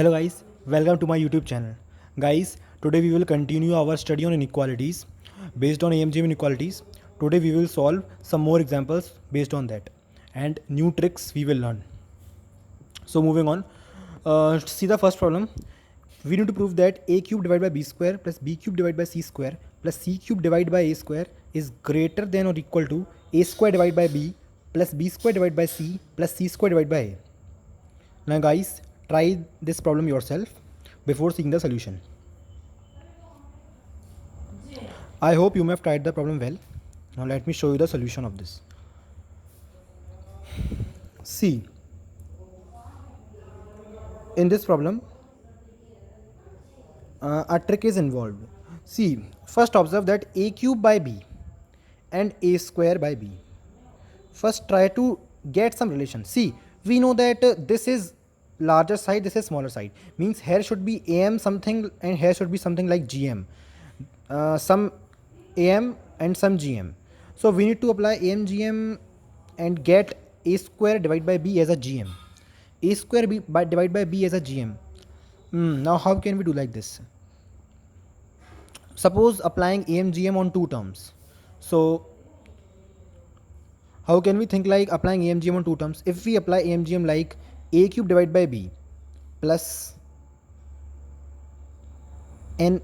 Hello guys, welcome to my YouTube channel. Guys, today we will continue our study on inequalities based on AMGM inequalities. Today we will solve some more examples based on that and new tricks we will learn. So moving on, see the first problem. We need to prove that a cube divided by b square plus b cube divided by c square plus c cube divided by a square is greater than or equal to a square divided by b plus b square divided by c plus c square divided by a. Now guys, try this problem yourself before seeing the solution. I hope you may have tried the problem well. Now let me show you the solution of this. See, in this problem, a trick is involved. See, first observe that a cube by b and a square by b. First try to get some relation. See, we know that this is larger side, this is smaller side. Means here should be am something and here should be something like gm. Some am and some gm. So we need to apply am gm and get a square divided by b as a gm. A square b by divided by b as a gm. Now how can we do like this? Suppose applying am gm on two terms. So how can we think like applying AMGM on two terms? If we apply AMGM like a cube divided by b plus an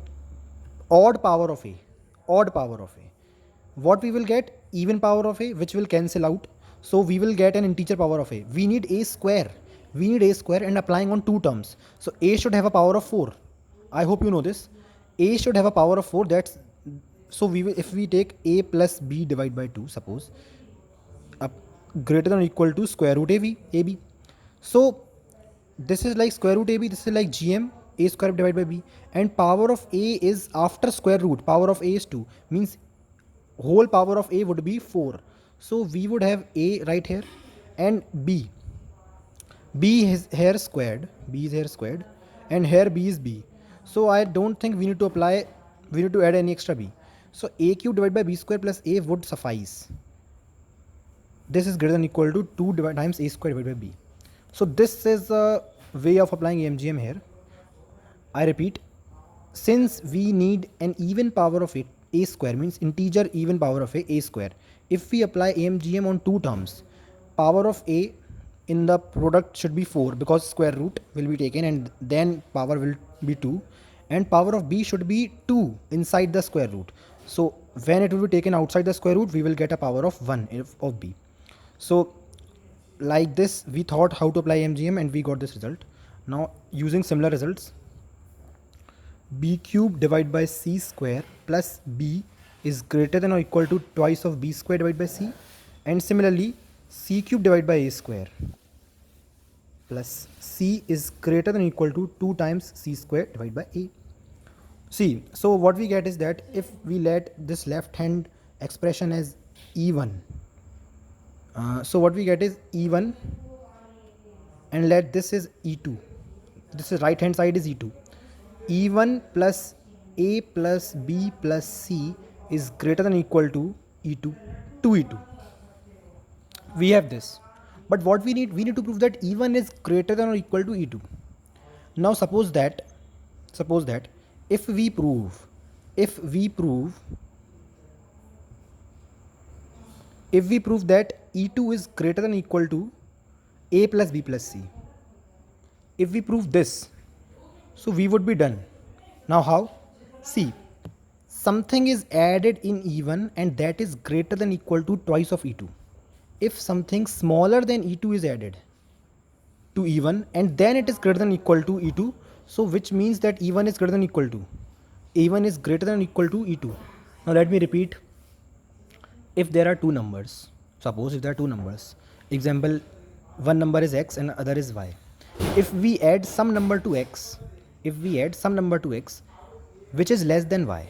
odd power of a, what we will get? Even power of a, which will cancel out. So we will get an integer power of a. We need a square. And applying on two terms. So a should have a power of 4. I hope you know this. A should have a power of 4. That's so we will, if we take a plus b divided by 2, suppose, greater than or equal to square root ab. So this is like square root ab, this is like gm, a square divided by b, and power of a is after square root, power of a is 2, means whole power of a would be 4. So we would have a right here and b is here squared, and here b is b. So I don't think we need to add any extra b. So a cube divided by b square plus a would suffice. This is greater than or equal to 2 times a square divided by b. So this is a way of applying AMGM here. I repeat, since we need an even power of it, a square means integer even power of a square. If we apply AMGM on two terms, power of a in the product should be 4 because square root will be taken and then power will be 2, and power of b should be 2 inside the square root. So when it will be taken outside the square root, we will get a power of 1 of b. So like this we thought how to apply MGM and we got this result. Now using similar results, b cube divided by c square plus b is greater than or equal to twice of b square divided by c, and similarly c cube divided by a square plus c is greater than or equal to 2 times c square divided by a. See, so what we get is that if we let this left hand expression as e1, so what we get is e1, and let this is e2. This is right hand side is e2. e1 plus a plus b plus c is greater than or equal to e2, 2e2. We have this, but what we need to prove that e1 is greater than or equal to e2. Now suppose that if we prove that e2 is greater than or equal to a plus b plus c, if we prove this, so we would be done. Now how? See, something is added in e1 and that is greater than or equal to twice of e2. If something smaller than e2 is added to e1 and then it is greater than or equal to e2, so which means that e1 is greater than or equal to e2. Now let me repeat. If there are two numbers, suppose if there are two numbers, example, one number is x and other is y. If we add some number to x, which is less than y,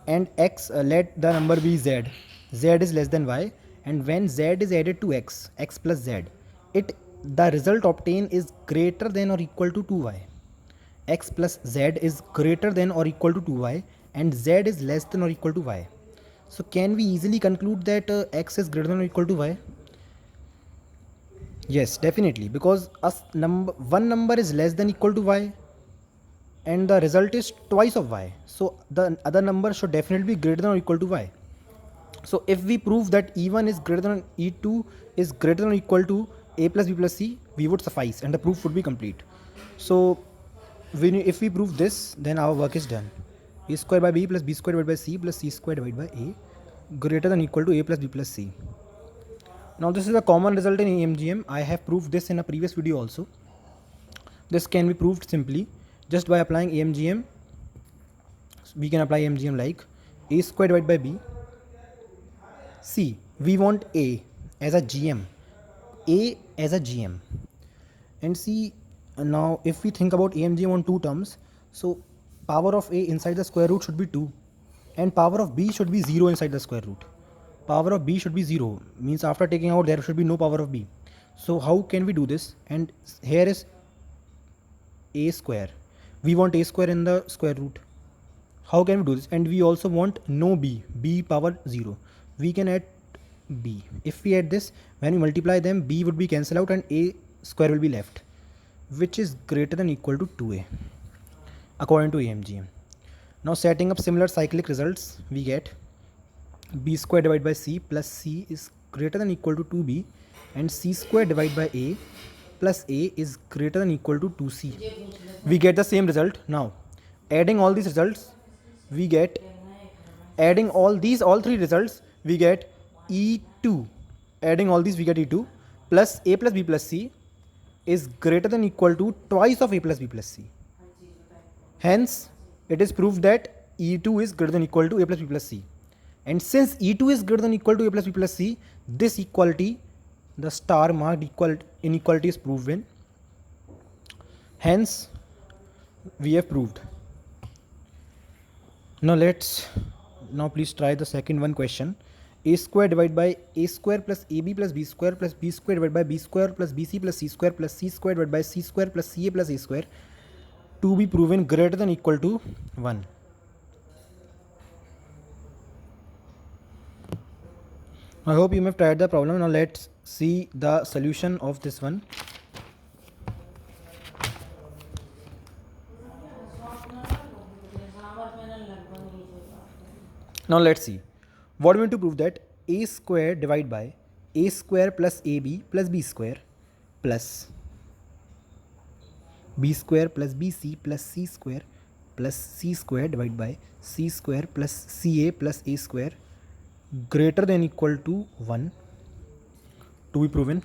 and x, let the number be z is less than y, and when z is added to x plus z, the result obtained is greater than or equal to 2y. X plus z is greater than or equal to 2y and z is less than or equal to y. So can we easily conclude that x is greater than or equal to y? Yes, definitely, because one number is less than equal to y and the result is twice of y. So the other number should definitely be greater than or equal to y. So if we prove that E1 is greater than E2 is greater than or equal to a plus b plus c, we would suffice and the proof would be complete. So if we prove this, then our work is done. A square by b plus b square divided by c plus c square divided by a greater than or equal to a plus b plus c. Now this is a common result in AMGM. I have proved this in a previous video also. This can be proved simply just by applying AMGM. We can apply AMGM like a square divided by b. See, we want a as a GM, a as a GM. And see, now if we think about AMGM on two terms, so power of a inside the square root should be 2 and power of b should be 0 inside the square root. Power of b should be 0, means after taking out there should be no power of b. So how can we do this? And here is a square. We want a square in the square root. How can we do this? And we also want no b power 0. We can add b. If we add this, when we multiply them, b would be cancelled out and a square will be left, which is greater than equal to 2a according to AMGM. Now setting up similar cyclic results, we get b square divided by c plus c is greater than equal to 2b and c square divided by a plus a is greater than equal to 2c. We get the same result. Now adding all these results, we get all three results, we get E2. Adding all these, we get E2 plus a plus b plus c is greater than equal to twice of a plus b plus c. Hence, it is proved that E2 is greater than equal to a plus b plus c. And since E2 is greater than equal to a plus b plus c, this equality, the star marked inequality is proven. Hence, we have proved. Now please try the second one question. A square divided by a square plus ab plus b square divided by b square plus bc plus c square divided by c square plus ca plus a square to be proven greater than equal to 1. I hope you may have tried the problem. Now let's see the solution of this one. Now let's see. What we want to prove that a square divided by a square plus ab plus b square plus b square plus bc plus c square divided by c square plus ca plus a square greater than equal to 1 to be proven.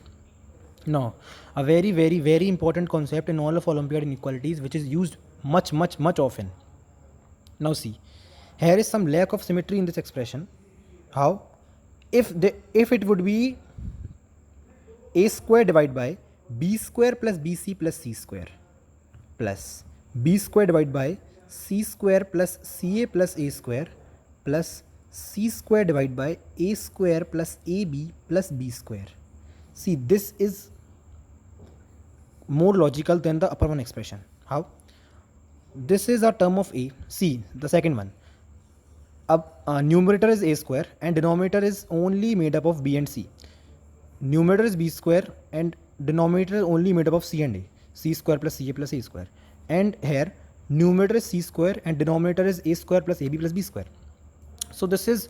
Now, a very, very, very important concept in all of Olympiad inequalities which is used much often. Now see, here is some lack of symmetry in this expression. How? If it would be a square divided by b square plus bc plus c square plus b square divided by c square plus ca plus a square plus c square divided by a square plus ab plus b square. See, this is more logical than the upper one expression. How? This is a term of a. See, the second one. Numerator is a square and denominator is only made up of b and c. Numerator is b square and denominator is only made up of c and a. C square plus ca plus a square. And here numerator is c square and denominator is a square plus ab plus b square. So this is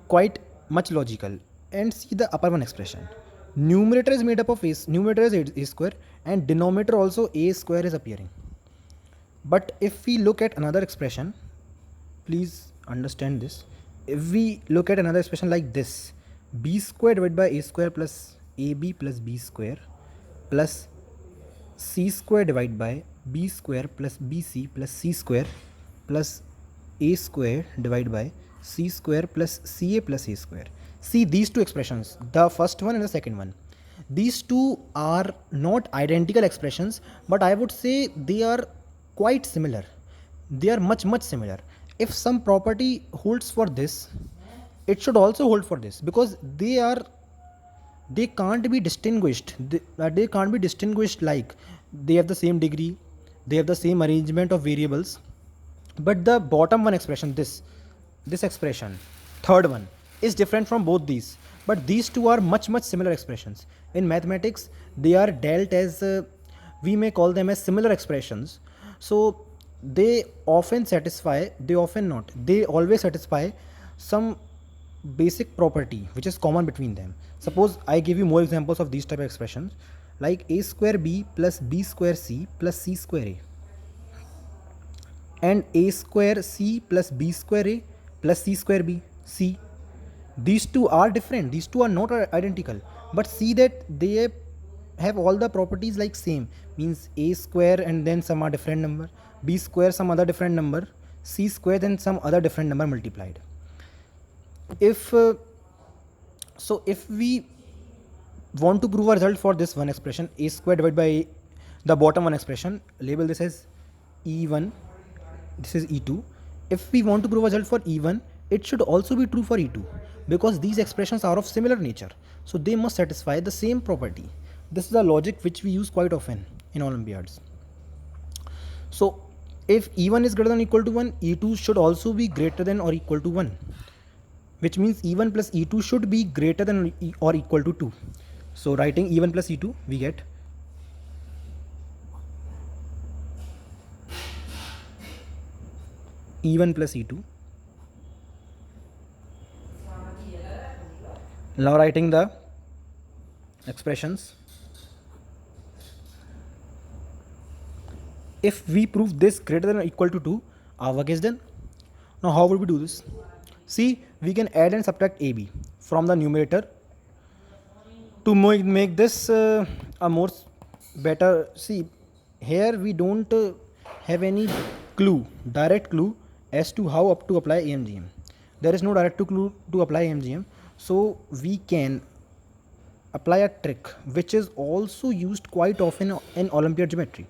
quite much logical. And see the upper one expression. Numerator is made up of numerator is a square and denominator also a square is appearing. But if we look at another expression, please understand this. If we look at another expression like this, b square divided by a square plus ab plus b square plus c square divided by b square plus bc plus c square plus a square divided by c square plus ca plus a square. See these two expressions, the first one and the second one. These two are not identical expressions, but I would say they are quite similar. They are much similar. If some property holds for this, it should also hold for this, because they can't be distinguished. They can't be distinguished like they have the same degree, they have the same arrangement of variables. But the bottom one expression, this expression, third one, is different from both these. but these two are much similar expressions. In mathematics, they are dealt as we may call them as similar expressions. So they often satisfy, they often not, they always satisfy some basic property which is common between them. Suppose I give you more examples of these type of expressions, like a square b plus b square c plus c square a, and a square c plus b square a plus c square b c. These two are different, these two are not identical, but see that they have all the properties like same, means a square and then some are different number, b square some other different number, c square then some other different number multiplied. If so if we want to prove a result for this one expression, a square divided by the bottom one expression, label this as e1, this is e2. If we want to prove a result for e1, it should also be true for e2, because these expressions are of similar nature, so they must satisfy the same property. This is a logic which we use quite often in Olympiads. So if e1 is greater than or equal to 1, e2 should also be greater than or equal to 1, which means e1 plus e2 should be greater than or equal to 2. So writing e1 plus e2, we get e1 plus e2. Now writing the expressions. If we prove this greater than or equal to 2, our work is done. Now how would we do this? See, we can add and subtract ab from the numerator to make this a more better. See, here we don't have any direct clue as to how to apply AMGM. There is no direct clue to apply AMGM, so we can apply a trick which is also used quite often in Olympiad geometry,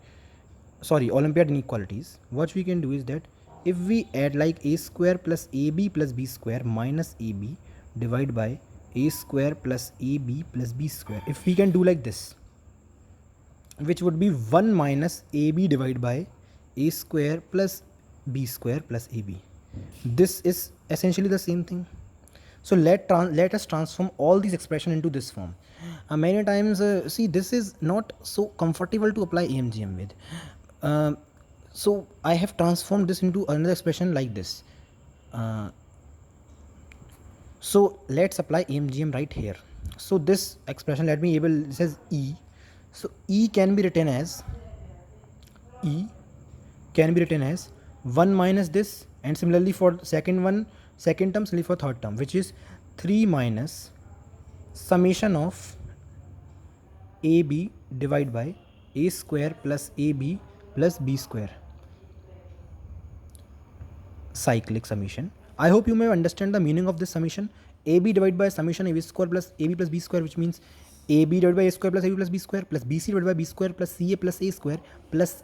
Olympiad inequalities. What we can do is that if we add like a square plus ab plus b square minus ab divided by a square plus ab plus b square, if we can do like this, which would be 1 minus ab divided by a square plus b square plus ab. This is essentially the same thing. So let us transform all these expressions into this form. Many times, see, this is not so comfortable to apply AMGM with. So I have transformed this into another expression like this. So let's apply AMGM right here. So this expression, let me able, it says E. So E can be written as 1 minus this, and similarly for second term, similarly for third term, which is 3 minus summation of AB divided by A square plus AB plus B square, cyclic summation. I hope you may understand the meaning of this summation. AB divided by summation AB square plus AB plus B square, which means AB divided by A square plus AB plus B square plus BC divided by B square plus CA plus A square plus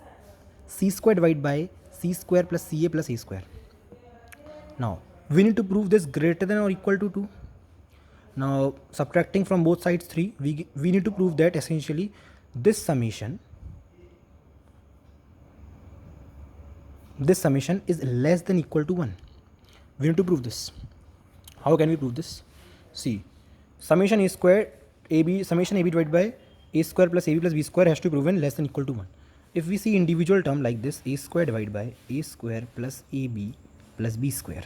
C square divided by C square plus CA plus A square. Now we need to prove this greater than or equal to 2. Now subtracting from both sides 3, we need to prove that essentially this summation is less than equal to 1. We need to prove this. How can we prove this? See, summation A square summation AB divided by A square plus AB plus B square has to be proven less than equal to 1. If we see individual term like this, A square divided by A square plus AB plus B square,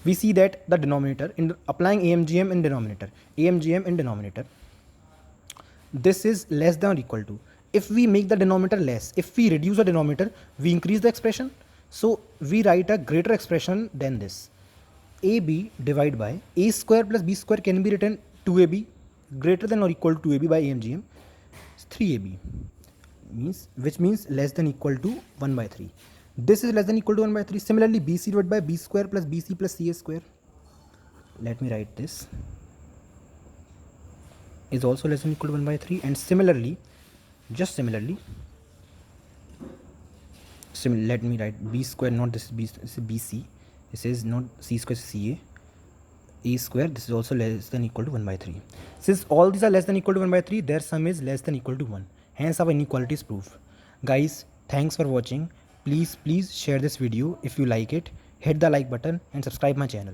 we see that the denominator, in applying AMGM in denominator, this is less than or equal to. If we make the denominator less, if we reduce the denominator, we increase the expression. So we write a greater expression than this. AB divided by A square plus B square can be written 2AB, greater than or equal to 2AB by AMGM, 3AB, which means less than equal to 1 by 3. This is less than equal to 1 by 3. Similarly, BC divided by B square plus BC plus CA square, let me write this, is also less than equal to 1 by 3. And similarly, let me write B square, not this is B, this is BC, this is not C square, CA, A square, this is also less than equal to 1 by 3. Since all these are less than equal to 1 by 3, their sum is less than equal to 1. Hence our inequality is proved. Guys, thanks for watching. Please share this video if you like it. Hit the like button and subscribe my channel.